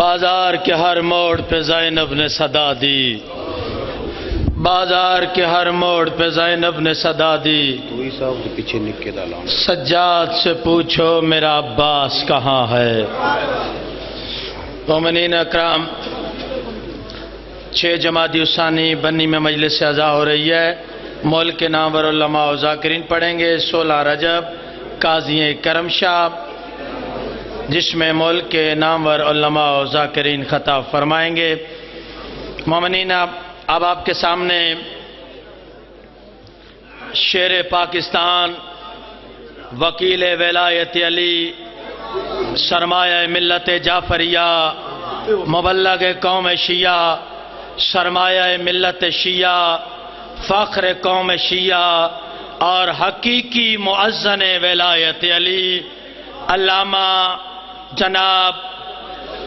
بازار کے ہر موڑ پہ زینب نے صدا دی، بازار کے ہر موڑ پہ زینب نے صدا دی، سجاد سے پوچھو میرا عباس کہاں ہے۔ مومنین اکرام، 6 جمادی الثانی بنی میں مجلس اعزاء ہو رہی ہے۔ ملک کے نامور علماء و ذاکرین پڑھیں گے 16 رجب قاضی کرم شاہ، جس میں ملک کے نامور علماء و ذاکرین خطاب فرمائیں گے۔ مومنین، اب آپ کے سامنے شیر پاکستان، وکیل ولایت علی، سرمایہ ملت جعفریہ، مبلغ قوم شیعہ، سرمایہ ملت شیعہ، فخر قوم شیعہ اور حقیقی مؤذن ولایت علی، علامہ جناب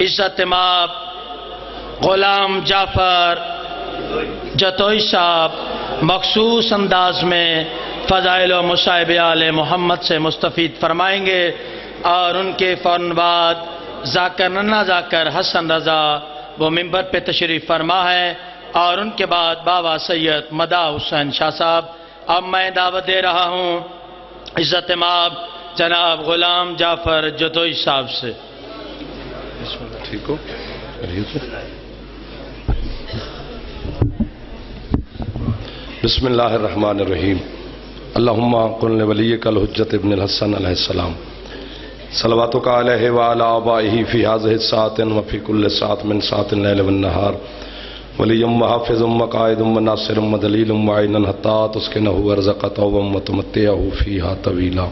عزت مآب غلام جعفر جتوئی صاحب مخصوص انداز میں فضائل و مصائب آل محمد سے مستفید فرمائیں گے، اور ان کے فوراً بعد ذاکر ننا ذاکر حسن رضا وہ ممبر پہ تشریف فرما ہے، اور ان کے بعد بابا سید مداح حسین شاہ صاحب۔ اب میں دعوت دے رہا ہوں عزت مآب جناب غلام جعفر جتوئی صاحب سے۔ ٹھیک ہو؟ بسم اللہ الرحمن الرحیم۔ اللہم قل لولیک الحجت ابن الحسن علیہ السلام صلواتک علیہ وعلی آبائہ فی ہذہ الساعۃ وفی کل ساعۃ من ساعۃ اللیل والنہار ولیم وحافظ وقائد وناصر ودلیل وعینا حتی تسکنہ ارضک طوبا وتمتعہ فیہا طویلا۔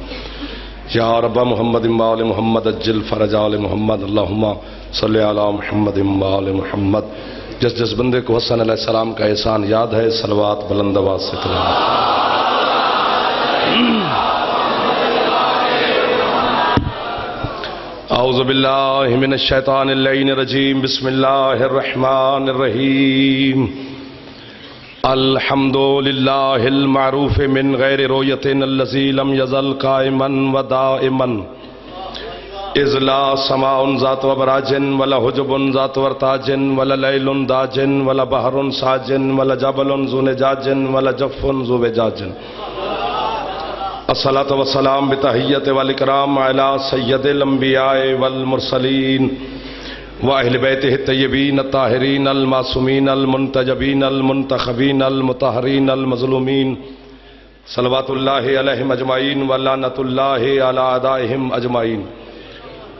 یا رب محمد وآل محمد اجل فرج آل محمد، اللہم صلی علی محمد وآل محمد۔ جس جس بندے کو حسن علیہ السلام کا احسان یاد ہے، صلوات بلند آواز سے کریں۔ اعوذ باللہ من الشیطان اللعین الرجیم، بسم اللہ الرحمن الرحیم۔ الحمد للہ المعروف من غیر رویت الذی لم یزل قائما ودائما، اذ لا سماء ذات وبراج ولا حجب ذات ورتاج ولا لیل داج ولا بحر ساج ولا جبل ذو نجاج ولا جف ذو وجاج۔ الصلاۃ والسلام بتحیت والاکرام علی سید الانبیاء والمرسلین واہل بیتہ الطیبین الطاہرین المعصومین المنتجبین المنتخبین المطہرین المظلومین، صلوات اللہ علیہم اجمعین ولعنۃ اللہ علی اعدائہم اجمعین۔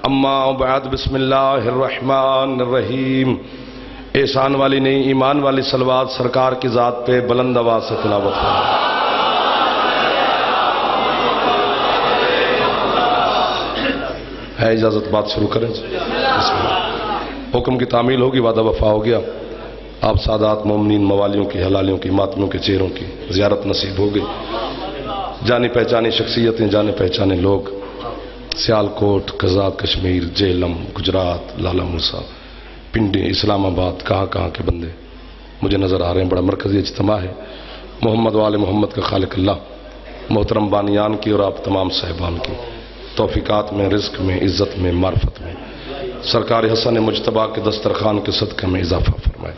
اما بعد، بسم اللہ الرحمن الرحیم۔ احسان والی نہیں، ایمان والی صلوات سرکار کی ذات پہ بلند آواز سے تلاوت کریں۔ ہے اجازت بات شروع کریں؟ بسم اللہ۔ حکم کی تعمیل ہوگی، وعدہ وفا ہو گیا۔ آپ سادات مومنین موالیوں کی، حلالیوں کی، ماتمیوں کے چہروں کی زیارت نصیب ہو گئی۔ جانی پہچانی شخصیتیں، جانے پہچانے لوگ، سیالکوٹ، قزاق کشمیر، جہلم، گجرات، لالا موسیٰ، پنڈی، اسلام آباد، کہاں کہاں کے بندے مجھے نظر آ رہے ہیں۔ بڑا مرکزی اجتماع ہے۔ محمد و آل محمد کا خالق اللہ محترم بانیان کی اور آپ تمام صاحبان کی توفیقات میں، رزق میں، عزت میں، معرفت میں سرکار حسن مجتبیٰ کے دسترخوان کے صدقہ میں اضافہ فرمائے۔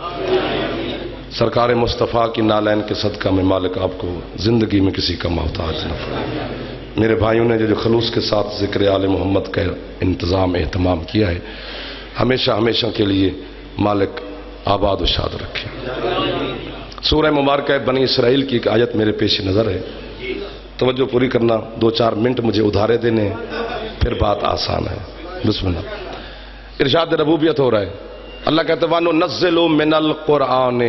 سرکار مصطفیٰ کی نالین کے صدقہ میں مالک آپ کو زندگی میں کسی کا محتاج نہ فرمائے۔ میرے بھائیوں نے جو خلوص کے ساتھ ذکر آل محمد کا انتظام اہتمام کیا ہے، ہمیشہ ہمیشہ کے لیے مالک آباد و شاد رکھے۔ سورہ مبارکہ بنی اسرائیل کی ایک آیت میرے پیش نظر ہے، توجہ پوری کرنا، 2-4 منٹ مجھے ادھارے دینے ہیں، پھر بات آسان ہے۔ بسم اللہ۔ ارشاد ربوبیت ہو رہا ہے۔ اللہ کہتے ہیں وَنُنَزِّلُ مِنَ الْقُرْآنِ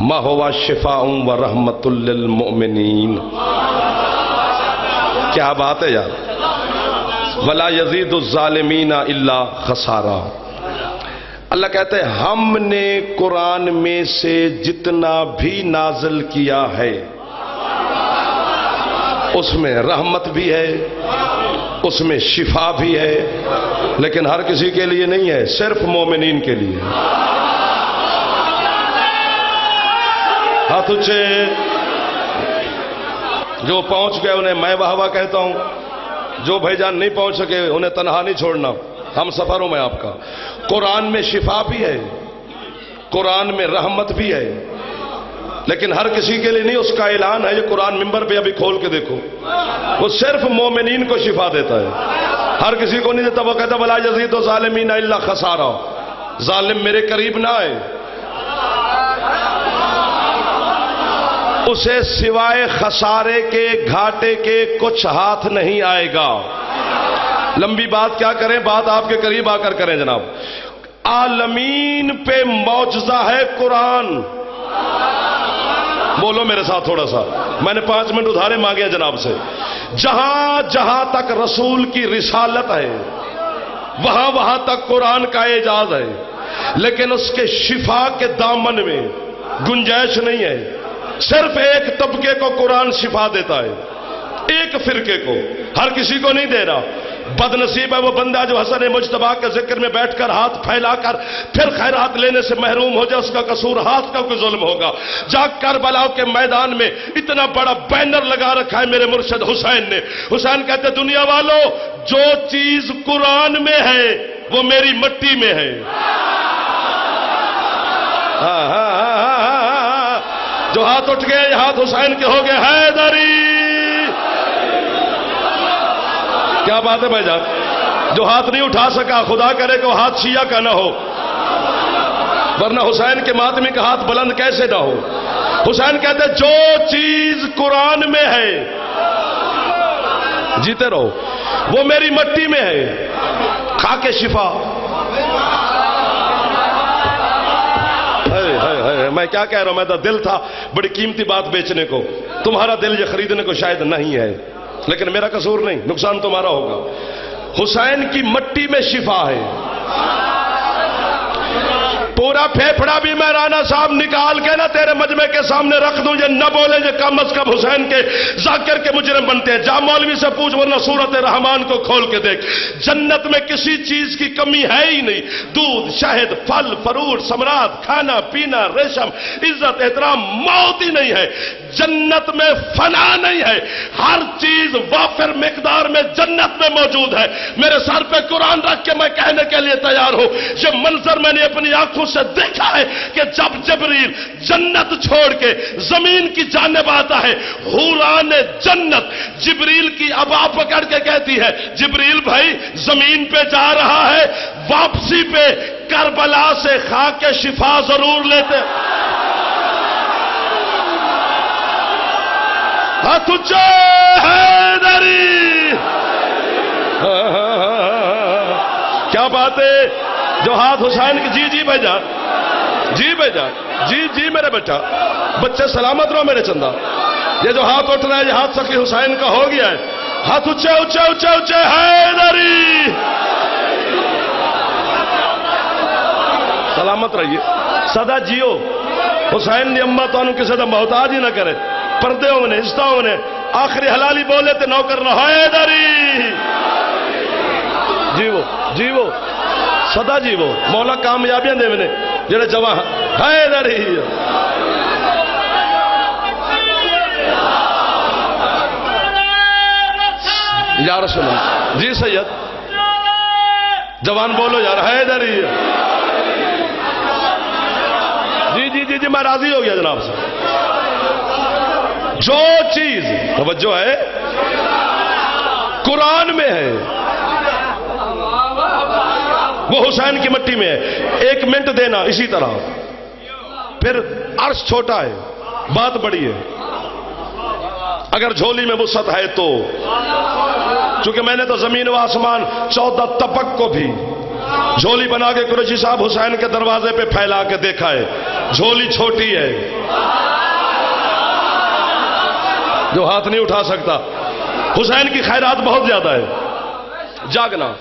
مَا هُوَ شِفَاءٌ وَرَحْمَةٌ لِّلْمُؤْمِنِينَ۔ کیا بات ہے یار۔ وَلَا يَزِيدُ الظَّالِمِينَ إِلَّا خَسَارًا۔ اللہ کہتے ہیں ہم نے قرآن میں سے جتنا بھی نازل کیا ہے اس میں رحمت بھی ہے، اس میں شفا بھی ہے، لیکن ہر کسی کے لیے نہیں ہے، صرف مومنین کے لیے۔ ہاتھ اونچے۔ جو پہنچ گئے انہیں میں واہ واہ کہتا ہوں، جو بھائی جان نہیں پہنچ سکے انہیں تنہا نہیں چھوڑنا۔ ہم سفر ہوں میں آپ کا. قرآن میں شفا بھی ہے, قرآن میں رحمت بھی ہے, لیکن ہر کسی کے لیے نہیں. اس کا اعلان ہے, یہ قرآن ممبر پہ ابھی کھول کے دیکھو, وہ صرف مومنین کو شفا دیتا ہے, ہر کسی کو نہیں دیتا. وہ کہتا ولا یزید الظالمین الا خسارا, ظالم میرے قریب نہ آئے, اسے سوائے خسارے کے, گھاٹے کے کچھ ہاتھ نہیں آئے گا. لمبی بات کیا کریں, بات آپ کے قریب آ کر کریں جناب. عالمین پہ معجزہ ہے قرآن. بولو میرے ساتھ تھوڑا سا, میں نے 5 منٹ ادھارے مانگے جناب سے. جہاں جہاں تک رسول کی رسالت ہے وہاں وہاں تک قرآن کا اعجاز ہے, لیکن اس کے شفا کے دامن میں گنجائش نہیں ہے. صرف ایک طبقے کو قرآن شفا دیتا ہے, ایک فرقے کو, ہر کسی کو نہیں دے رہا. بد نصیب ہے وہ بندہ جو حسن مجتبی کے ذکر میں بیٹھ کر ہاتھ پھیلا کر پھر خیرات لینے سے محروم ہو جائے. اس کا قصور ہاتھ کا کوئی ظلم ہوگا. جا کربلا کے میدان میں اتنا بڑا بینر لگا رکھا ہے میرے مرشد حسین نے. حسین کہتے دنیا والو, جو چیز قرآن میں ہے وہ میری مٹی میں ہے. جو ہاتھ اٹھ گئے ہاتھ حسین کے ہو گئے حیدری. کیا بات ہے بھائی جان. جو ہاتھ نہیں اٹھا سکا خدا کرے کہ ہاتھ شیعہ کا نہ ہو, ورنہ حسین کے ماتمی کا ہاتھ بلند کیسے نہ ہو. حسین کہتے جو چیز قرآن میں ہے, جیتے رہو, وہ میری مٹی میں ہے. کھا کے شفا. میں کیا کہہ رہا ہوں, میں تو دل تھا بڑی قیمتی بات بیچنے کو, تمہارا دل یہ خریدنے کو شاید نہیں ہے, لیکن میرا قصور نہیں, نقصان تمہارا ہوگا. حسین کی مٹی میں شفا ہے. پورا پھیپھڑا بھی میں رانا صاحب نکال کے نا تیرے مجمع کے سامنے رکھ دوں, یہ نہ بولے جو کم از کم حسین کے ذاکر کے مجرم بنتے ہیں. جا مولوی سے پوچھ, ورنہ سورت رحمان کو کھول کے دیکھ. جنت میں کسی چیز کی کمی ہے ہی نہیں. دودھ, شہد, پھل, فروٹ, ثمرات, کھانا پینا, ریشم, عزت, احترام, موت ہی نہیں ہے. جنت میں فنا نہیں ہے, ہر چیز وافر مقدار میں جنت میں موجود ہے. میرے سر پہ قرآن رکھ کے میں کہنے کے لیے تیار ہوں, یہ منظر میں نے اپنی آنکھوں سے دیکھا ہے کہ جب جبریل جنت چھوڑ کے زمین کی جانب آتا ہے, حوران جنت جبریل کی ابا پکڑ کے کہتی ہے جبریل بھائی زمین پہ جا رہا ہے, واپسی پہ کربلا سے خاک شفا ضرور لیتے. ہاتھ اونچے حیدری. کیا بات ہے. جو ہاتھ حسین کی, جی جی بھائی جان, جی بھائی جان, جی جی میرے بیٹا, بچے سلامت رہو میرے چندہ. یہ جو ہاتھ اٹھ رہا ہے یہ ہاتھ سخی حسین کا ہو گیا ہے. ہاتھ اونچے اونچے اونچے اونچے حیدری. سلامت رہیے, سدا جیو. حسین نے امت انہوں کسی دا محتاج ہی نہ کرے. پردے ہوں نے, عزتہ ہوں نے, آخری حلالی بولے تے نوکر نہ. حیدری جیو جیو, سدا جیو. مولا کامیابیاں دے میں جڑے جوان. حیدری. یا رسول اللہ. جی سید, جوان بولو یار. حیدری. جی جی جی جی میں راضی ہو گیا جناب سے. جو چیز توجہ ہے قرآن میں ہے وہ حسین کی مٹی میں ہے. 1 منٹ دینا اسی طرح. پھر عرش چھوٹا ہے, بات بڑی ہے. اگر جھولی میں وسعت ہے تو, چونکہ میں نے تو زمین و آسمان 14 طبق کو بھی جھولی بنا کے قریشی صاحب حسین کے دروازے پہ پھیلا کے دیکھا ہے. جھولی چھوٹی ہے, جو ہاتھ نہیں اٹھا سکتا. حسین کی خیرات بہت زیادہ ہے. جاگنا.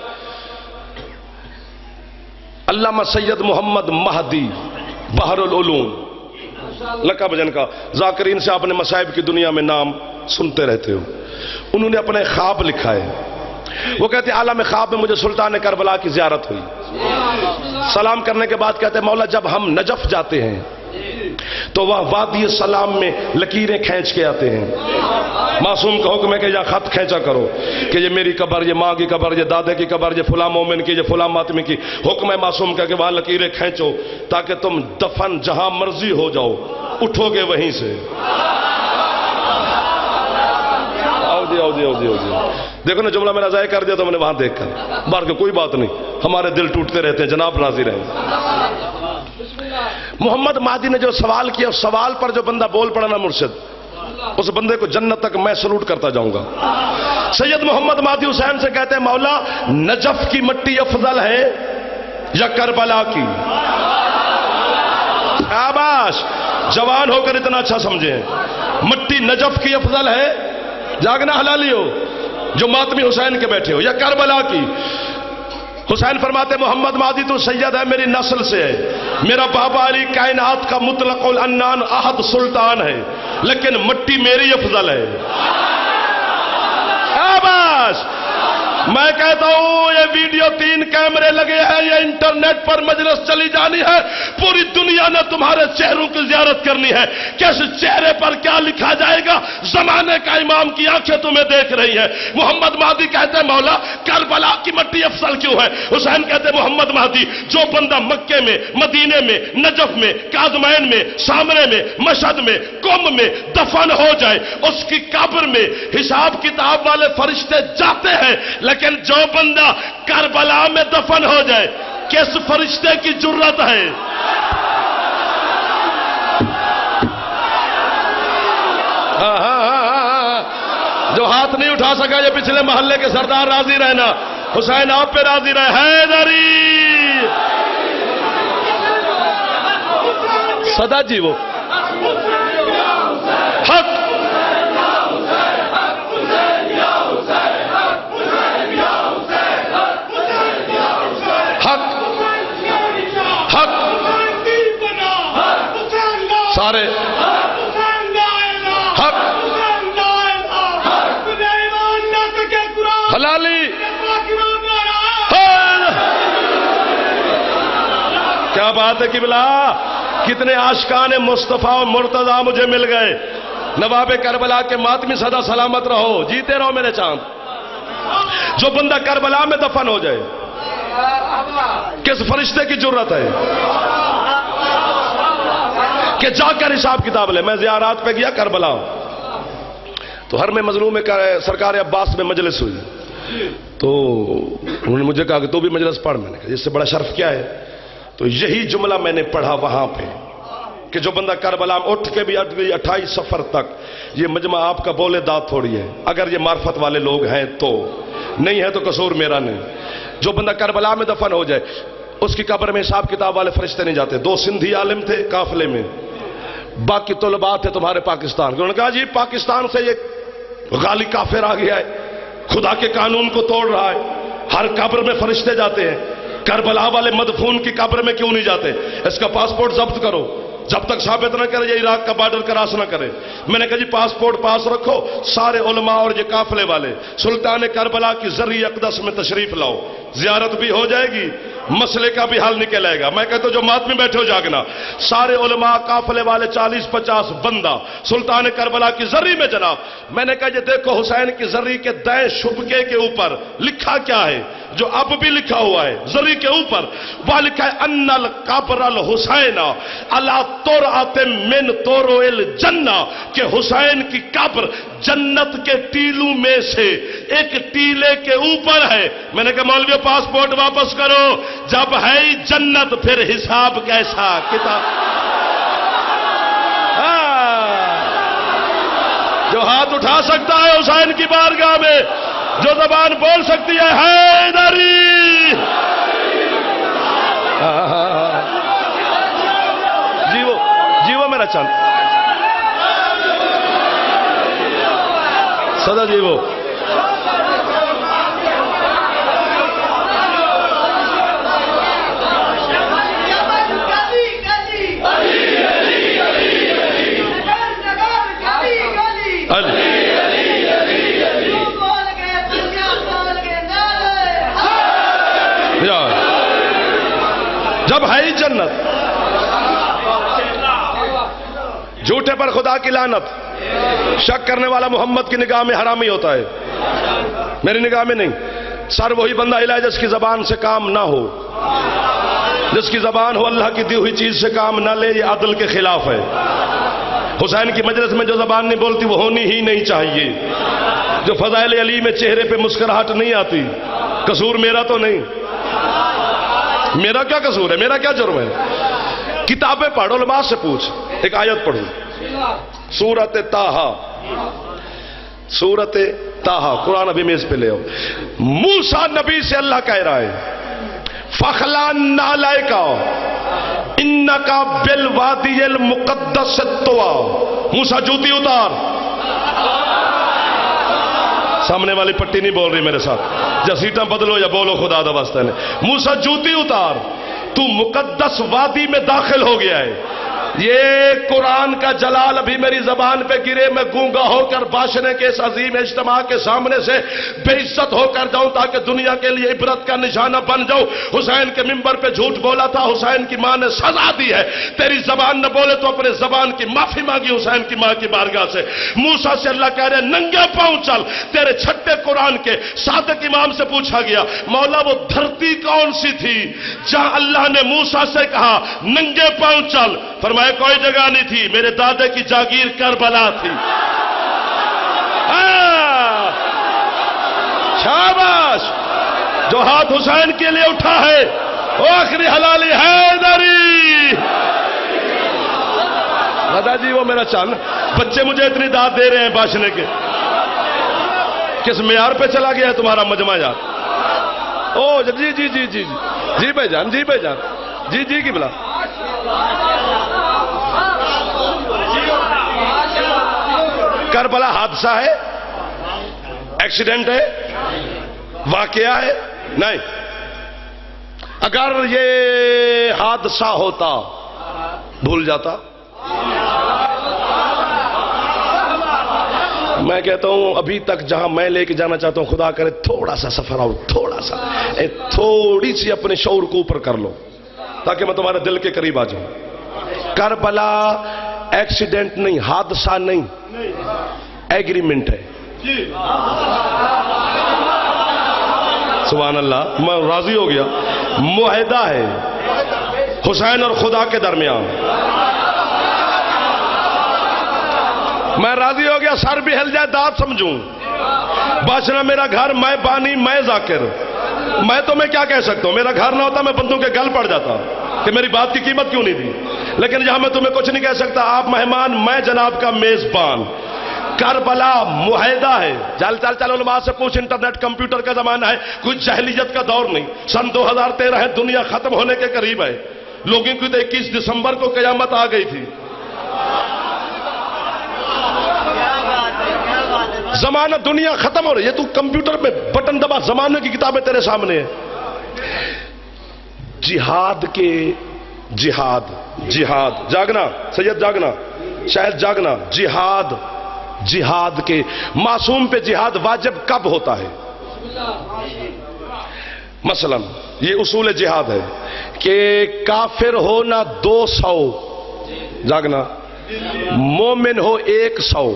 علامہ سید محمد مہدی بحر العلوم لقب جن کا, ذاکرین سے آپ نے مصائب کی دنیا میں نام سنتے رہتے ہو. انہوں نے اپنے خواب لکھا ہے. وہ کہتے ہیں عالم خواب میں مجھے سلطان کربلا کی زیارت ہوئی. سلام کرنے کے بعد کہتے ہیں مولا جب ہم نجف جاتے ہیں تو وہ وادی سلام میں لکیریں کھینچ کے آتے ہیں. معصوم کا حکم ہے کہ یا خط کھینچا کرو کہ یہ میری قبر، یہ ماں کی قبر، یہ دادے کی قبر، یہ فلاں مومن کی، یہ فلاں ماتمی کی. حکم ہے معصوم کا کہ وہاں لکیریں کھینچو تاکہ تم دفن جہاں مرضی ہو جاؤ، اٹھو گے وہیں سے. آؤ جی. دیکھو نا جملہ میرا ضائع کر دیا تو میں نے وہاں دیکھ کر. بار کے کوئی بات نہیں، ہمارے دل ٹوٹتے رہتے ہیں، جناب راضی رہیں. محمد مہدی نے جو سوال کیا، اس سوال پر جو بندہ بول پڑا نا مرشد، اس بندے کو جنت تک میں سلوٹ کرتا جاؤں گا. سید محمد مہدی حسین سے کہتے ہیں مولا نجف کی مٹی افضل ہے یا کربلا کی؟ شاباش، جوان ہو کر اتنا اچھا سمجھیں. مٹی نجف کی افضل ہے، جاگنا حلالی ہو جو ماتمی حسین کے بیٹھے ہو، یا کربلا کی؟ حسین فرماتے محمد مہدی تو سید ہے، میری نسل سے ہے، میرا بابا علی کائنات کا مطلق العنان احد سلطان ہے، لیکن مٹی میری افضل ہے. شاباش. میں کہتا ہوں یہ ویڈیو 3 کیمرے لگے ہیں، یہ انٹرنیٹ پر مجلس چلی جانی ہے، پوری دنیا نے تمہارے چہروں کی زیارت کرنی ہے کہ اس چہرے پر کیا لکھا جائے گا. زمانے کا امام کی آنکھیں تمہیں دیکھ رہی ہیں. محمد مہدی کہتے ہیں مولا کربلا کی مٹی افضل کیوں ہے؟ حسین کہتے ہیں محمد مہدی جو بندہ مکے میں، مدینے میں، نجف میں، کاظمین میں، سامرے میں، مشہد میں، قم میں دفن ہو جائے، اس کی قبر میں حساب کتاب والے فرشتے جاتے ہیں، لیکن جو بندہ کربلا میں دفن ہو جائے کس فرشتے کی جرت ہے؟ جو ہاتھ نہیں اٹھا سکا یہ پچھلے محلے کے سردار راضی رہنا. حسین آپ پہ راضی رہے. حیدری صدا جی وہ حق سارے حق حلالی. کیا بات ہے قبلہ، کتنے عاشقان مصطفیٰ و مرتضیٰ مجھے مل گئے. نواب کربلا کے ماتمی سدا سلامت رہو، جیتے رہو میرے چاند. جو بندہ کربلا میں دفن ہو جائے کس فرشتے کی جرت ہے کہ جا کر حساب کتاب لے؟ میں زیارات پہ گیا کربلا، تو ہر میں مظلوم سرکار عباس میں مجلس ہوئی، تو انہوں نے مجھے کہا کہ تو بھی مجلس پڑھ. میں نے کہا اس سے بڑا شرف کیا ہے؟ تو یہی جملہ میں نے پڑھا وہاں پہ کہ جو بندہ کربلا میں اٹھ کے بھی 28 سفر تک، یہ مجمع آپ کا بولے داد تھوڑی ہے، اگر یہ معرفت والے لوگ ہیں تو، نہیں ہے تو قصور میرا نہیں. جو بندہ کربلا میں دفن ہو جائے اس کی قبر میں حساب کتاب والے فرشتے نہیں جاتے. 2 سندھی عالم تھے قافلے میں، باقی طلباء تھے تمہارے پاکستان کے. انہوں نے کہا جی پاکستان سے یہ غالی کافر آ گیا ہے، خدا کے قانون کو توڑ رہا ہے، ہر قبر میں فرشتے جاتے ہیں، کربلا والے مدفون کی قبر میں کیوں نہیں جاتے؟ اس کا پاسپورٹ ضبط کرو جب تک ثابت نہ کرے یہ عراق کا بارڈر کراس نہ کرے. میں نے کہا جی پاسپورٹ پاس رکھو، سارے علماء اور یہ قافلے والے سلطان کربلا کی زرعی اقدس میں تشریف لاؤ، زیارت بھی ہو جائے گی، مسئلے کا بھی حل نکل آئے گا. میں کہتا ہوں جو ماتمی بیٹھے ہو جاگنا، سارے علماء قافلے والے 40-50 بندہ سلطان کربلا کی زرعی میں جناب. میں نے کہا یہ دیکھو حسین کی زرعی کے دائیں شبکے کے اوپر لکھا کیا ہے، جو اب بھی لکھا ہوا ہے زرعی کے اوپر، وہ لکھا ہے ان القبر الحسین علی ترعۃ من طرع الجنہ، کہ حسین کی قبر جنت کے ٹیلوں میں سے ایک ٹیلے کے اوپر ہے. میں نے کہا مولوی پاسپورٹ واپس کرو، جب ہے جنت پھر حساب کیسا؟ کتاب جو ہاتھ اٹھا سکتا ہے حسین کی بارگاہ میں، جو زبان بول سکتی ہے حیدری. جیو میرا چند صدا جیو. جب ہے جنت، جھوٹے پر خدا کی لعنت. شک کرنے والا محمد کی نگاہ میں حرامی ہوتا ہے، میری نگاہ میں نہیں۔ سر وہی بندہ الہ جس کی زبان سے کام نہ ہو، جس کی زبان ہو اللہ کی دی ہوئی چیز سے کام نہ لے، یہ عدل کے خلاف ہے۔ حسین کی مجلس میں جو زبان نہیں بولتی وہ ہونی ہی نہیں چاہیے۔ جو فضائل علی میں چہرے پہ مسکراہٹ نہیں آتی، قصور میرا تو نہیں، میرا کیا قصور ہے، میرا کیا جرم ہے؟ کتابیں پڑھو، علماء سے پوچھ۔ ایک آیت پڑھو، سورۃ طٰہٰ، سورۃ طٰہٰ، قرآن ابھی میز پہ لے آؤ۔ موسیٰ نبی سے اللہ کہہ رہا ہے فَخْلَعْ نَعْلَيْكَ إِنَّكَ بِالْوَادِيِ الْمُقَدَّسِ طُوًى۔ موسیٰ جوتی اتار۔ سامنے والی پٹی نہیں بول رہی میرے ساتھ، یا سیٹاں بدلو یا بولو خدا دا واسطہ نے۔ موسیٰ جوتی اتار، تو مقدس وادی میں داخل ہو گیا ہے۔ یہ قرآن کا جلال ابھی میری زبان پہ گرے، میں گونگا ہو کر باشنے کے اس عظیم اجتماع کے سامنے سے بے عزت ہو کر جاؤں تاکہ دنیا کے لیے عبرت کا نشانہ بن جاؤں۔ حسین کے منبر پہ جھوٹ بولا تھا، حسین کی ماں نے سزا دی ہے۔ تیری زبان نہ بولے تو اپنے زبان کی معافی مانگی حسین کی ماں کی بارگاہ سے۔ موسیٰ سے اللہ کہہ رہے ننگے پاؤں چل۔ تیرے چھٹے قرآن کے صادق امام سے پوچھا گیا مولا وہ دھرتی کون سی تھی جہاں اللہ نے موسیٰ سے کہا ننگے پاؤں چل؟ فرمایا کوئی جگہ نہیں تھی، میرے دادے کی جاگیر کربلا تھی۔ شاباش، جو ہاتھ حسین کے لیے اٹھا ہے وہ آخری حلالی حیدری۔ دادا جی وہ میرا چاند، بچے مجھے اتنی داد دے رہے ہیں باشنے کے، کس معیار پہ چلا گیا ہے تمہارا مجمع یار؟ او جی جی جی جی جی بھائی جان، جی بھائی جان، جی جی کی بلا۔ کربلا حادثہ ہے، ایکسیڈنٹ ہے، واقعہ ہے؟ نہیں۔ اگر یہ حادثہ ہوتا بھول جاتا؟ میں کہتا ہوں ابھی تک جہاں میں لے کے جانا چاہتا ہوں خدا کرے تھوڑا سا سفر آؤ، تھوڑا سا، تھوڑی سی اپنے شعور کو اوپر کر لو تاکہ میں تمہارے دل کے قریب آ جاؤں۔ کربلا ایکسیڈنٹ نہیں، حادثہ نہیں، ایگریمنٹ ہے۔ سبحان اللہ، میں راضی ہو گیا۔ معاہدہ ہے حسین اور خدا کے درمیان۔ میں راضی ہو گیا، سر بھی ہل جائے داد سمجھوں، باشنا میرا گھر، میں بانی، میں ذاکر، میں تو میں کیا کہہ سکتا ہوں؟ میرا گھر نہ ہوتا میں بندوں کے گل پڑ جاتا کہ میری بات کی قیمت کیوں نہیں دی، لیکن یہاں میں تمہیں کچھ نہیں کہہ سکتا، آپ مہمان، میں جناب کا میزبان۔ کربلا معاہدہ ہے۔ چل چل چل علماء سے پوچھ، انٹرنیٹ کمپیوٹر کا زمانہ ہے، کوئی جاہلیت کا دور نہیں۔ سن 2013 ہے، دنیا ختم ہونے کے قریب ہے، لوگوں کی تو 21 دسمبر کو قیامت آ گئی تھی۔ زمانہ دنیا ختم ہو رہی ہے، تو کمپیوٹر میں بٹن دبا، زمانے کی کتابیں تیرے سامنے ہیں۔ جہاد کے جہاد جاگنا سید، جاگنا شاید، جاگنا جہاد کے معصوم پہ جہاد واجب کب ہوتا ہے؟ مثلا یہ اصول جہاد ہے کہ کافر ہو نہ 200، جاگنا، مومن ہو 100،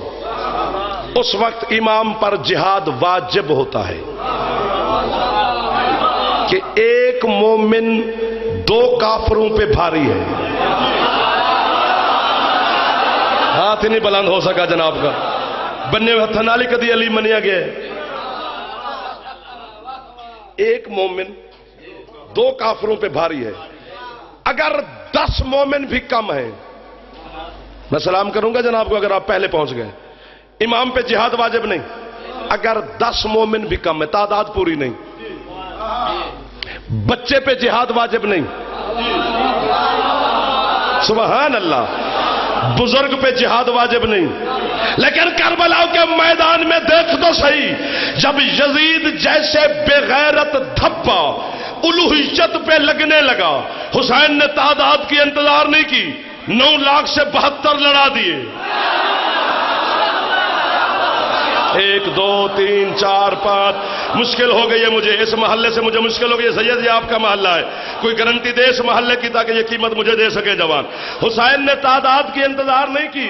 اس وقت امام پر جہاد واجب ہوتا ہے کہ ایک مومن 2 کافروں پہ بھاری ہے۔ ہاتھ ہی نہیں بلند ہو سکا جناب کا، بننے میں تھنالی کدی علی منیا گیا۔ ایک مومن 2 کافروں پہ بھاری ہے۔ اگر 10 مومن بھی کم ہیں، میں سلام کروں گا جناب کو اگر آپ پہلے پہنچ گئے، امام پہ جہاد واجب نہیں۔ اگر 10 مومن بھی کم ہے، تعداد پوری نہیں، بچے پہ جہاد واجب نہیں، سبحان اللہ، بزرگ پہ جہاد واجب نہیں۔ لیکن کربلا کے میدان میں دیکھ تو صحیح، جب یزید جیسے بے غیرت دھپا الوہیت پہ لگنے لگا، حسین نے تعداد کی انتظار نہیں کی، 9 لاکھ سے 72 لڑا دیے۔ 1 2 3 4 5 مشکل ہو گئی ہے مجھے، اس محلے سے مجھے مشکل ہو گئی ہے۔ سید یہ آپ کا محلہ ہے، کوئی گارنٹی دے اس محلے کی تاکہ یہ قیمت مجھے دے سکے جوان۔ حسین نے تعداد کی انتظار نہیں کی،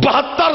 72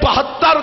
72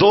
2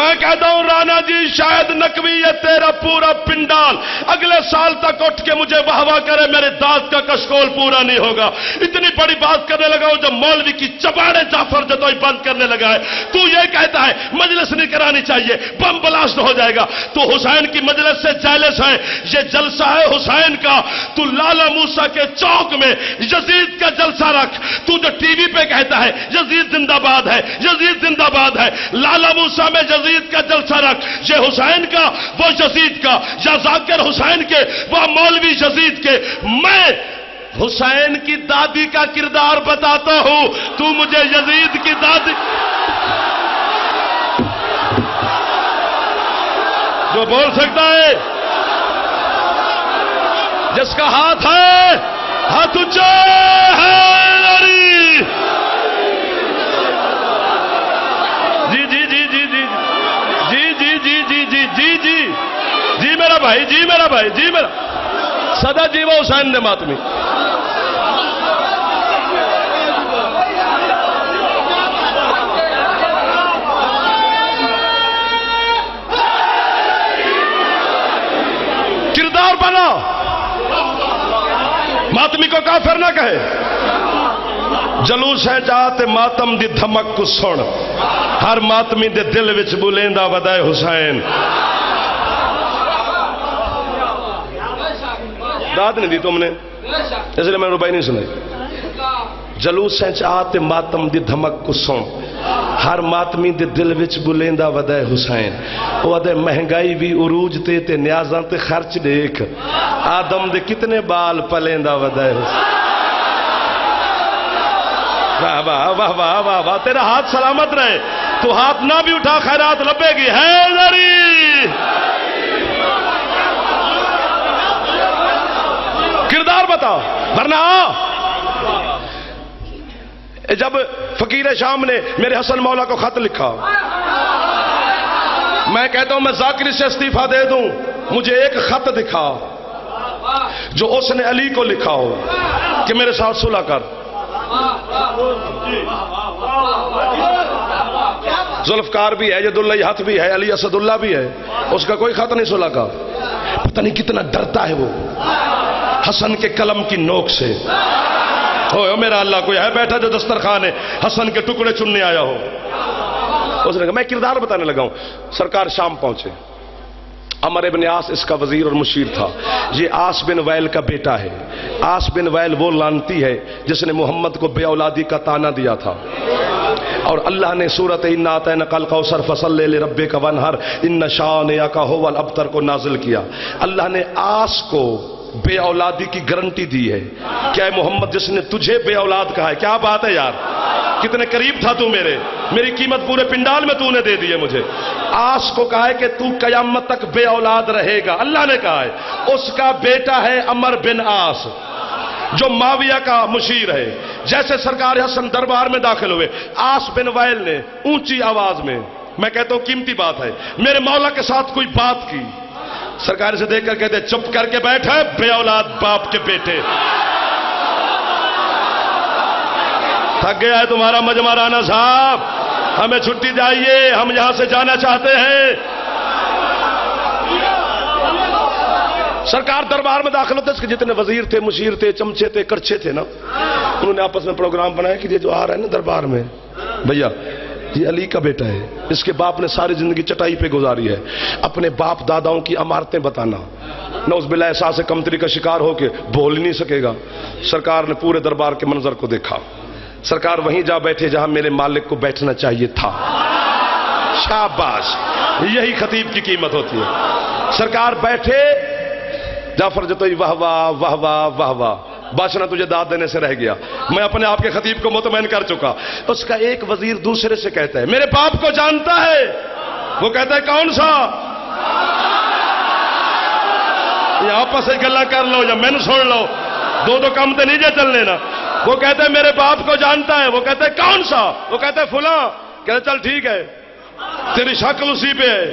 میں کہتا ہوں رانا جی شاید نقوی یہ تیرا پورا پنڈال اگلے سال تک اٹھ کے مجھے واہ واہ کرے، میرے دانت کا کشکول پورا نہیں ہوگا۔ اتنی بڑی بات کرنے لگا ہوں جب مولوی کی چباڑے جعفر جتوئی بند کرنے لگا ہے۔ تو یہ کہتا ہے مجلس نہیں کرانی چاہیے، بم بلاسٹ ہو جائے گا۔ تو حسین کی مجلس سے جالس ہے، یہ جلسہ ہے حسین کا۔ تو لالا موسیٰ کے چوک میں یزید کا جلسہ رکھ۔ تو جو ٹی وی پہ کہتا ہے یزید زندہ باد ہے، یزید زندہ باد ہے، لالا موسیٰ میں یزید کا جلسہ رکھ، یہ حسین کا وہ یزید کا، یا ذاکر حسین کے وہ مولوی یزید کے۔ میں حسین کی دادی کا کردار بتاتا ہوں، تو مجھے یزید کی دادی جو بول سکتا ہے، جس کا ہاتھ ہے ہاتھ اونچا ہے ناری۔ جی جی جی جی جی جی جی جی جی جی جی جی جی میرا بھائی، جی میرا بھائی، جی میرا سدا جیوا حسین نے ماتمی۔ کردار بنا، ماتمی کو کافر نہ کہے۔ جلوس ہے جاتے ماتم دی دھمک کو سن، ہر ماتمی دے دل وچ بولیندا ودائے حسین۔ داد نہیں دی تم نے، اس لیے میں نے ربائی نہیں سنائی۔ جلوس ہے جاتے ماتم دی دھمک کو سن، ہر ماتمی دے دل وچ بولیندا ودائے حسین۔ وہ دے مہنگائی بھی عروج تے نیازاں تے خرچ دیکھ، آدم دے کتنے بال پلیندا ودائے حسین۔ واہ واہ واہ واہ واہ واہ، تیرا ہاتھ سلامت رہے، تو ہاتھ نہ بھی اٹھا خیرات لبے گی۔ حیدری کردار بتا، ورنہ جب فقیر شام نے میرے حسن مولا کو خط لکھا، میں کہتا ہوں میں ذاکری سے استعفیٰ دے دوں، مجھے ایک خط دکھا جو اس نے علی کو لکھا ہو کہ میرے ساتھ صلح کر۔ ذوالفقار بھی ہے، ید اللہ ہاتھ بھی ہے، علی اسد اللہ بھی ہے، اس کا کوئی خط نہیں صلح کا۔ پتہ نہیں کتنا ڈرتا ہے وہ حسن کے قلم کی نوک سے۔ ہو میرا اللہ کوئی ہے بیٹھا جو دسترخوان ہے حسن کے ٹکڑے چننے آیا ہو؟ اس نے کہا میں کردار بتانے لگا ہوں۔ سرکار شام پہنچے، عمر ابن عاص اس کا وزیر اور مشیر تھا۔ یہ عاص بن وائل کا بیٹا ہے۔ عاص بن وائل وہ لعنتی ہے جس نے محمد کو بے اولادی کا طعنہ دیا تھا، اور اللہ نے سورۃ انا اعطیناک الکوثر فصلی لربک وانحر ان شانئک ھو الابتر کو نازل کیا۔ اللہ نے عاص کو بے اولادی کی گارنٹی دی ہے۔ کیا ہے محمد جس نے تجھے بے اولاد کہا ہے؟ کیا بات ہے یار، کتنے قریب تھا تو میری قیمت پورے پنڈال میں تو نے دے دی ہے مجھے۔ عاص کو کہا ہے کہ تو قیامت تک بے اولاد رہے گا، اللہ نے کہا ہے۔ اس کا بیٹا ہے عمر بن عاص جو معاویہ کا مشیر ہے۔ جیسے سرکار حسن دربار میں داخل ہوئے، عاص بن وائل نے اونچی آواز میں کہتا ہوں قیمتی بات ہے، میرے مولا کے ساتھ کوئی بات کی۔ سرکار سے دیکھ کر کہتے چپ کر کے بیٹھے بے اولاد باپ کے بیٹے۔ تھک گیا ہے تمہارا مجمع رانا صاحب، ہمیں چھٹی چاہیے، ہم یہاں سے جانا چاہتے ہیں۔ سرکار دربار میں داخل ہوتے، اس کے جتنے وزیر تھے، مشیر تھے، چمچے تھے، کرچے تھے نا، انہوں نے آپس میں پروگرام بنایا کہ یہ جو آ رہا ہے نا دربار میں، بھیا یہ علی کا بیٹا ہے، اس کے باپ نے ساری زندگی چٹائی پہ گزاری ہے، اپنے باپ داداؤں کی عمارتیں بتانا، نعوذ باللہ احساس کمتری کا شکار ہو کے بول ہی نہیں سکے گا۔ سرکار نے پورے دربار کے منظر کو دیکھا، سرکار وہیں جا بیٹھے جہاں میرے مالک کو بیٹھنا چاہیے تھا۔ شاباش، یہی خطیب کی قیمت ہوتی ہے۔ سرکار بیٹھے، جعفر جتوئی واہ واہ واہ واہ واہ واہ، بادشاہ تجھے داد دینے سے رہ گیا، میں اپنے آپ کے خطیب کو مطمئن کر چکا۔ اس کا ایک وزیر دوسرے سے کہتا ہے میرے باپ کو جانتا ہے؟ وہ کہتا ہے کون سا؟ یہ آپس سے گلا کر لو یا میں نے سن لو، دو کم تے نہیں جے چلنے نا۔ وہ کہتا ہے میرے باپ کو جانتا ہے؟ وہ کہتا ہے کون سا؟ وہ کہتا ہے فلاں۔ کہتا چل ٹھیک ہے، تیری شکل اسی پہ ہے،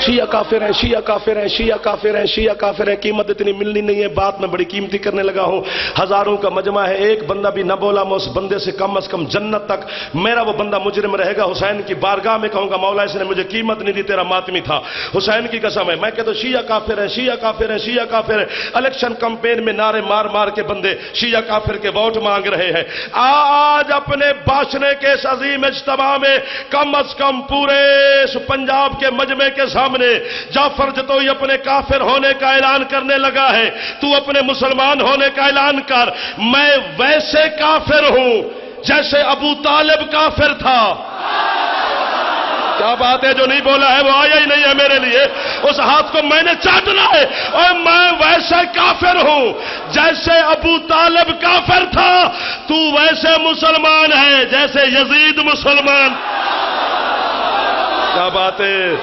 شیعہ کافر ہیں، شیعہ کافر ہیں، شیعہ کافر ہیں، شیعہ کافر ہیں، قیمت اتنی ملنی نہیں ہے، بات میں بڑی قیمتی کرنے لگا ہوں، ہزاروں کا مجمع ہے، ایک بندہ بھی نہ بولا، میں اس بندے سے کم از کم جنت تک میرا وہ بندہ مجرم رہے گا، حسین کی بارگاہ میں کہوں گا مولا اس نے مجھے قیمت نہیں دی، تیرا ماتمی تھا، حسین کی قسم ہے، میں کہتا ہوں شیعہ کافر ہیں، شیعہ کافر ہیں، شیعہ کافر ہیں، الیکشن کمپین میں نعرے مار مار کے بندے شیعہ کافر کے ووٹ مانگ رہے ہیں، آج اپنے باشنے کے اس عظیم اجتماع میں کم از کم پورے اس پنجاب کے مجمع کے سامنے جعفر جتوئی اپنے کافر ہونے کا اعلان کرنے لگا ہے، تو اپنے مسلمان ہونے کا اعلان کر، میں ویسے کافر ہوں جیسے ابو طالب کافر تھا، کیا بات ہے، جو نہیں بولا ہے وہ آیا ہی نہیں ہے میرے لیے، اس ہاتھ کو میں نے چاٹنا ہے، اور میں ویسے کافر ہوں جیسے ابو طالب کافر تھا، تو ویسے مسلمان ہے جیسے یزید مسلمان، کیا بات ہے،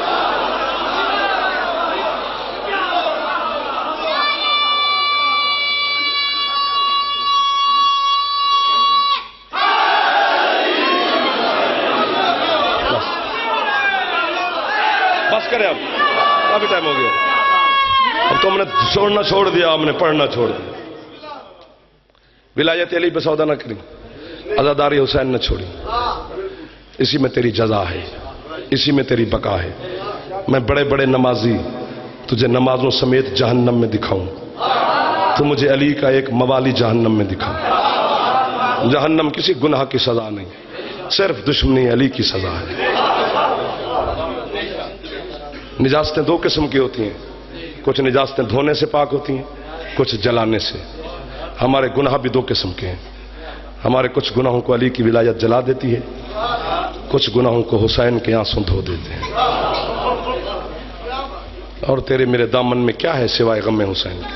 بس کریں اب کافی ٹائم ہو گیا، اب تو ہم نے چھوڑنا چھوڑ دیا، ہم نے پڑھنا چھوڑ دیا، ولایت علی پہ سودا نہ کریں، عزاداری حسین نہ چھوڑی، اسی میں تیری جزا ہے، اسی میں تیری بقا ہے، میں بڑے بڑے نمازی تجھے نمازوں سمیت جہنم میں دکھاؤں، تو مجھے علی کا ایک موالی جہنم میں دکھاؤں، جہنم کسی گناہ کی سزا نہیں، صرف دشمنی علی کی سزا ہے۔ نجاستیں دو قسم کی ہوتی ہیں، کچھ نجاستیں دھونے سے پاک ہوتی ہیں، کچھ جلانے سے، ہمارے گناہ بھی دو قسم کے ہیں، ہمارے کچھ گناہوں کو علی کی ولایت جلا دیتی ہے، کچھ گناہوں کو حسین کے آنسوں دھو دیتے ہیں، اور تیرے میرے دامن میں کیا ہے سوائے غم حسین کے؟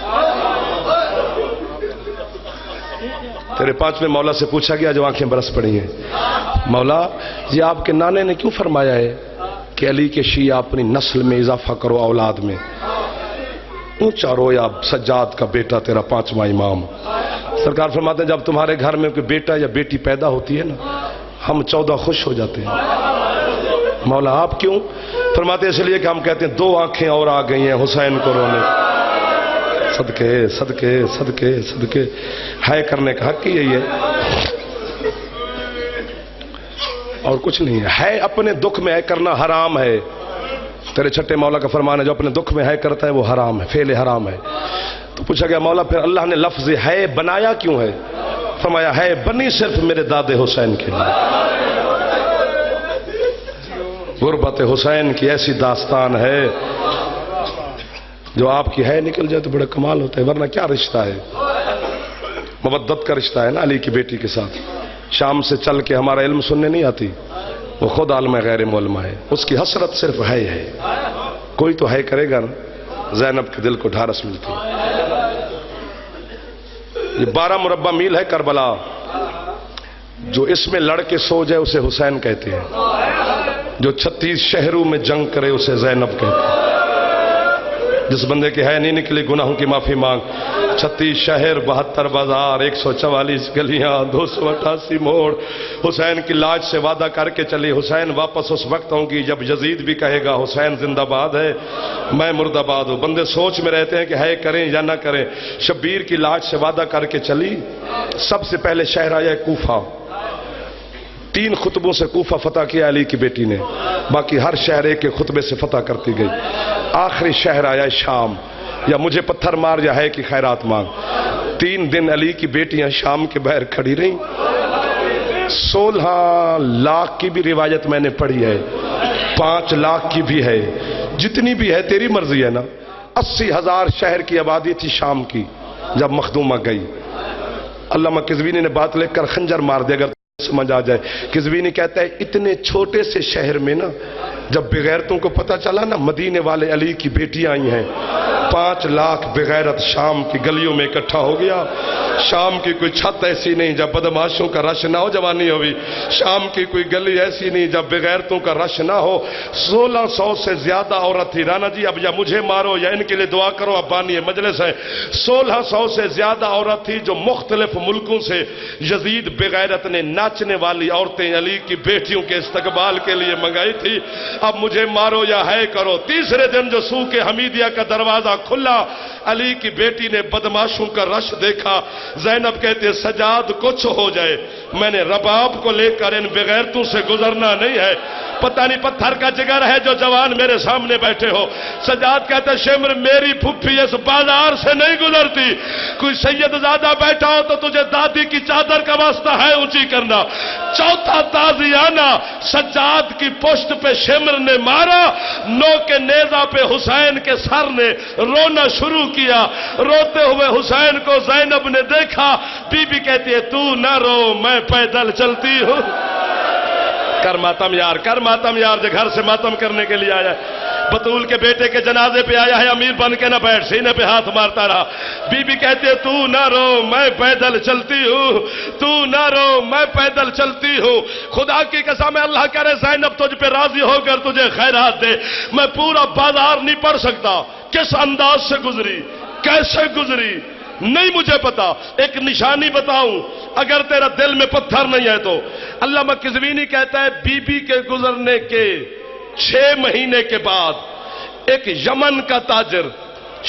تیرے پانچویں مولا سے پوچھا گیا جو آنکھیں برس پڑی ہیں، مولا یہ آپ کے نانے نے کیوں فرمایا ہے کہ علی کے شیعہ اپنی نسل میں اضافہ کرو، اولاد میں اونچا رویا سجاد کا بیٹا تیرا پانچواں امام، سرکار فرماتے ہیں جب تمہارے گھر میں کوئی بیٹا یا بیٹی پیدا ہوتی ہے نا ہم 14 خوش ہو جاتے ہیں، مولا آپ کیوں؟ فرماتے ہیں اس لیے کہ ہم کہتے ہیں 2 آنکھیں اور آ گئی ہیں حسین کو رونے، صدقے صدقے صدقے صدقے، ہے کرنے کا حق ہی یہی ہے اور کچھ نہیں ہے اپنے دکھ میں ہے کرنا حرام ہے، تیرے چھٹے مولا کا فرمان ہے جو اپنے دکھ میں ہے کرتا ہے وہ حرام ہے، فعل حرام ہے۔ تو پوچھا گیا مولا پھر اللہ نے لفظ ہے بنایا کیوں ہے؟ فرمایا ہے بنی صرف میرے دادے حسین کے لیے، غربت حسین کی ایسی داستان ہے جو آپ کی ہے نکل جائے تو بڑا کمال ہوتا ہے، ورنہ کیا رشتہ ہے، مودت کا رشتہ ہے نا علی کی بیٹی کے ساتھ، شام سے چل کے ہمارا علم سننے نہیں آتی، وہ خود عالم غیر معلومہ ہے، اس کی حسرت صرف ہے، کوئی تو ہے کرے گا نا، زینب کے دل کو ڈھارس ملتی، یہ 12 مربع میل ہے کربلا، جو اس میں لڑ کے سو جائے اسے حسین کہتے ہیں، جو 36 شہروں میں جنگ کرے اسے زینب کہتے ہیں، جس بندے کے ہے نہیں نکلی گناہوں کی معافی مانگ، 36 شہر 72 بازار 144 گلیاں 288 موڑ، حسین کی لاج سے وعدہ کر کے چلی، حسین واپس اس وقت ہوں گی جب یزید بھی کہے گا حسین زندہ باد ہے میں مرد آباد ہوں، بندے سوچ میں رہتے ہیں کہ ہے کریں یا نہ کریں، شبیر کی لاج سے وعدہ کر کے چلی، سب سے پہلے شہر آیا کوفہ، 3 خطبوں سے کوفہ فتح کیا علی کی بیٹی نے، باقی ہر شہر ایک ایک خطبے سے فتح کرتی گئی، آخری شہر آیا شام، یا مجھے پتھر مار یا ہے کہ خیرات مانگ، 3 دن علی کی بیٹیاں شام کے باہر کھڑی رہیں، 16 لاکھ کی بھی روایت میں نے پڑھی ہے، 5 لاکھ کی بھی ہے، جتنی بھی ہے تیری مرضی ہے نا، 80,000 شہر کی آبادی تھی شام کی جب مخدومہ گئی، علامہ قزوینی نے بات لکھ کر خنجر مار دیا، اگر سمجھ آ جائے، قزوینی کہتا ہے اتنے چھوٹے سے شہر میں نا جب بغیرتوں کو پتہ چلا نا مدینے والے علی کی بیٹیاں آئی ہیں، 5 لاکھ بغیرت شام کی گلیوں میں اکٹھا ہو گیا، شام کی کوئی چھت ایسی نہیں جب بدماشوں کا رش نہ ہو، جوانی ہوئی، شام کی کوئی گلی ایسی نہیں جب بغیرتوں کا رش نہ ہو، 1600 سے زیادہ عورت تھی، رانا جی اب یا مجھے مارو یا ان کے لیے دعا کرو، اب بانی مجلس ہے، 1600 سے زیادہ عورت تھی جو مختلف ملکوں سے یزید بغیرت نے ناچنے والی عورتیں علی کی بیٹیوں کے استقبال کے لیے منگائی تھی، اب مجھے مارو یا ہے کرو۔ تیسرے دن جو سوق حمیدیہ کا دروازہ کھلا، علی کی بیٹی نے بدماشوں کا رش دیکھا۔ زینب کہتے سجاد کچھ ہو جائے، میں نے رباب کو لے کر ان بغیرتوں سے گزرنا نہیں ہے۔ پتہ نہیں پتھر کا جگر ہے جو جوان میرے سامنے بیٹھے ہو۔ سجاد کہتا شمر میری پھپھی اس بازار سے نہیں گزرتی، کوئی سید زادہ بیٹھا ہو تو تجھے دادی کی چادر کا واسطہ ہے اونچی کرنا۔ چوتھا تازیانہ سجاد کی پشت پہ شمر نے مارا، نو کے نیزہ پہ حسین کے سر نے رونا شروع کیا۔ روتے ہوئے حسین کو زینب نے دیکھا، بی بی کہتی ہے تو نہ رو، میں پیدل چلتی ہوں۔ کر ماتم یار، کر ماتم یار، جو گھر سے ماتم کرنے کے لیے آیا ہے۔ بطول کے بیٹے کے جنازے پہ آیا ہے، امیر بن کے نہ بیٹھ، سینے پہ ہاتھ مارتا رہا۔ بی بی کہتے ہیں تو نہ رو، میں پیدل چلتی ہوں، تو نہ رو، میں پیدل چلتی ہوں۔ خدا کی قسم ہے اللہ کرے زینب تجھ پہ راضی ہو کر تجھے خیرات دے۔ میں پورا بازار نہیں پڑھ سکتا، کس انداز سے گزری، کیسے گزری نہیں مجھے پتا، ایک نشانی بتاؤں اگر تیرا دل میں پتھر نہیں ہے تو۔ علامہ قزوینی کہتا ہے بی بی کے گزرنے کے 6 مہینے کے بعد ایک یمن کا تاجر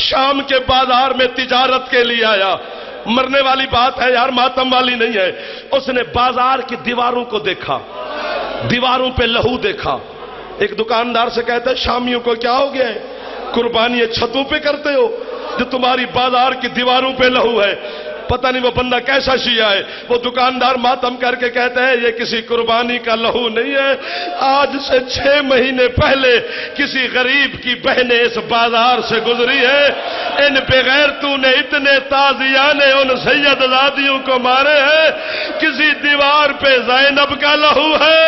شام کے بازار میں تجارت کے لیے آیا۔ مرنے والی بات ہے یار، ماتم والی نہیں ہے۔ اس نے بازار کی دیواروں کو دیکھا، دیواروں پہ لہو دیکھا۔ ایک دکاندار سے کہتا ہے شامیوں کو کیا ہو گیا ہے، قربانی چھتوں پہ کرتے ہو جو تمہاری بازار کی دیواروں پہ لہو ہے؟ پتہ نہیں وہ بندہ کیسا شیعہ ہے۔ وہ دکاندار ماتم کر کے کہتا ہے یہ کسی قربانی کا لہو نہیں ہے، آج سے 6 مہینے پہلے کسی غریب کی بہنیں اس بازار سے گزری ہے، ان بغیرتوں نے اتنے تازیانے ان سید زادیوں کو مارے ہیں، کسی دیوار پہ زینب کا لہو ہے۔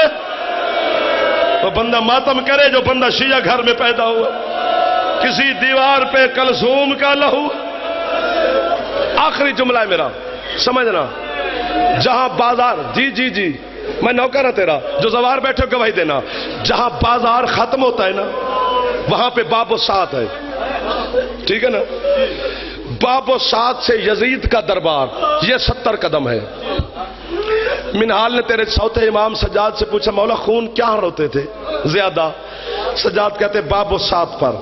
تو بندہ ماتم کرے جو بندہ شیعہ گھر میں پیدا ہوا، کسی دیوار پہ کلثوم کا لہو۔ آخری جملہ ہے میرا، سمجھنا، جہاں بازار، جی میں نوکر ہے تیرا، جو زوار بیٹھے گواہی دینا، جہاں بازار ختم ہوتا ہے نا وہاں پہ باب و سات ہے، ٹھیک ہے نا؟ باب و سات سے یزید کا دربار، یہ 70 قدم ہے۔ منہال نے تیرے چوتھے امام سجاد سے پوچھا مولا خون کیا روتے تھے زیادہ؟ سجاد کہتے باب و سات پر۔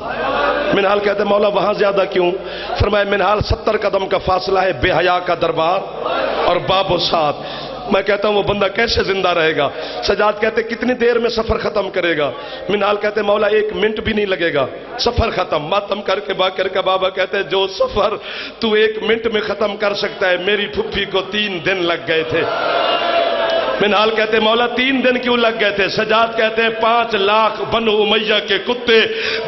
منہال کہتے مولا وہاں زیادہ کیوں؟ فرمایا منہال 70 قدم کا فاصلہ ہے بے حیا کا دربار اور باب و سات۔ میں کہتا ہوں وہ بندہ کیسے زندہ رہے گا؟ سجاد کہتے کتنی دیر میں سفر ختم کرے گا؟ منہال کہتے مولا 1 منٹ بھی نہیں لگے گا، سفر ختم۔ ماتم کر کے باقر کا بابا کہتے جو سفر تو 1 منٹ میں ختم کر سکتا ہے میری پھپھی کو 3 دن لگ گئے تھے۔ منہال کہتے مولا 3 دن کیوں لگ گئے تھے؟ سجاد کہتے 5 لاکھ بنو امیہ کے کتے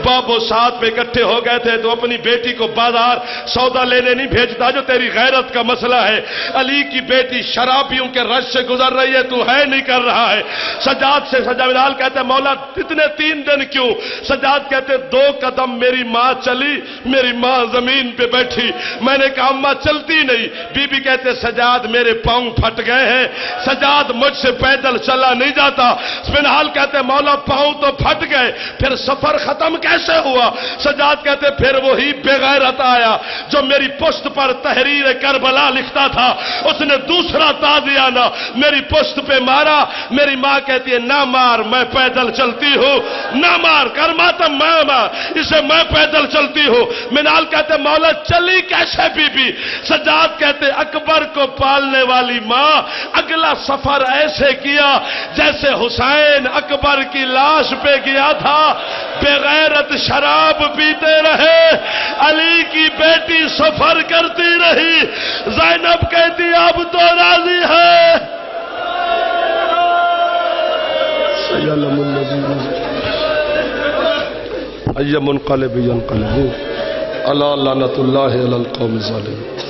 باب و سات پہ اکٹھے ہو گئے تھے، تو اپنی بیٹی کو بازار سودا لینے نہیں بھیجتا جو تیری غیرت کا مسئلہ ہے۔ علی کی بیٹی شرابیوں کے رش سے گزر رہی ہے، تو ہے نہیں کر رہا ہے۔ سجاد سے منہال کہتے مولا اتنے 3 دن کیوں؟ سجاد کہتے 2 قدم میری ماں چلی، میری ماں زمین پہ بیٹھی، میں نے کہا اماں چلتی نہیں۔ بی بی کہتے سجاد میرے پاؤں پھٹ گئے ہیں، سجاد مجھ سے پیدل چلا نہیں جاتا۔ منہال کہتے مولا پاؤں تو پھٹ گئے، پھر سفر ختم کیسے ہوا؟ سجاد کہتے پھر وہی بے غیرت آیا جو میری پشت پر تحریر کربلا لکھتا تھا، اس نے دوسرا تازیانہ میری پشت پہ مارا۔ میری ماں کہتی ہے نہ مار، میں پیدل چلتی ہوں، نہ مار، کر ماتم میں مار، اسے میں پیدل چلتی ہوں۔ منہال کہتے مولا چلی کیسے بی بی؟ سجاد کہتے اکبر کو پالنے والی ماں اگلا سفر ایسے کیا جیسے حسین اکبر کی لاش پہ گیا تھا، بغیرت شراب پیتے رہے، علی کی بیٹی سفر کرتی رہی، زینب کہتی اب تو راضی ہے۔ ایم منقلب ینقلبون، الا لعنت اللہ علی القوم الظالمین۔